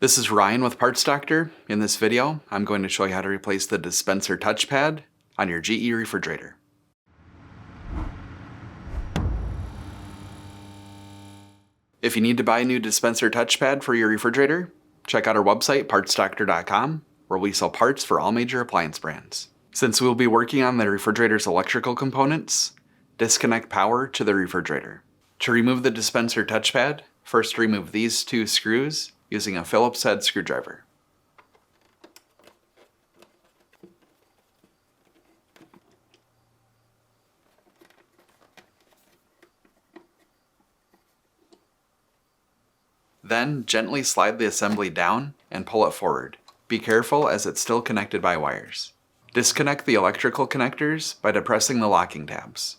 This is Ryan with Parts Doctor. In this video, I'm going to show you how to replace the dispenser touchpad on your GE refrigerator. If you need to buy a new dispenser touchpad for your refrigerator, check out our website, partsdoctor.com, where we sell parts for all major appliance brands. Since we'll be working on the refrigerator's electrical components, disconnect power to the refrigerator. To remove the dispenser touchpad, first remove these two screws using a Phillips head screwdriver. Then gently slide the assembly down and pull it forward. Be careful as it's still connected by wires. Disconnect the electrical connectors by depressing the locking tabs.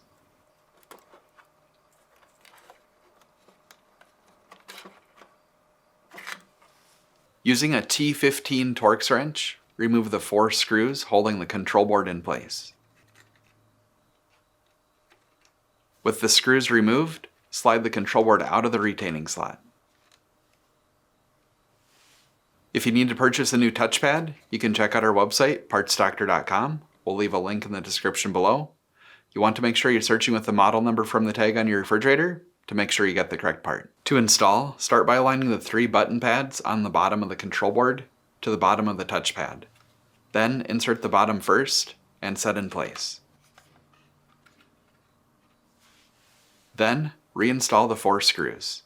Using a T15 Torx wrench, remove the 4 screws holding the control board in place. With the screws removed, slide the control board out of the retaining slot. If you need to purchase a new touchpad, you can check out our website, partsdoctor.com. We'll leave a link in the description below. You want to make sure you're searching with the model number from the tag on your refrigerator to make sure you get the correct part. To install, start by aligning the 3 button pads on the bottom of the control board to the bottom of the touchpad. Then insert the bottom first and set in place. Then reinstall the 4 screws.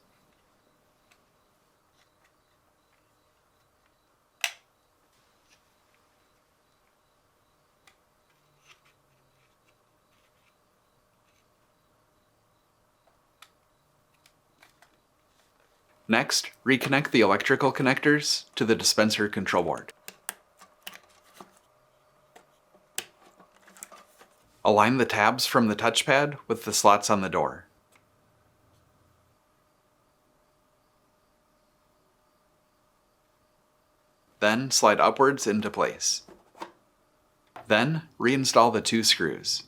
Next, reconnect the electrical connectors to the dispenser control board. Align the tabs from the touchpad with the slots on the door. Then slide upwards into place. Then reinstall the 2 screws.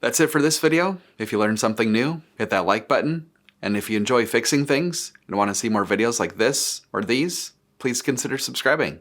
That's it for this video. If you learned something new, hit that like button. And if you enjoy fixing things and want to see more videos like this or these, please consider subscribing.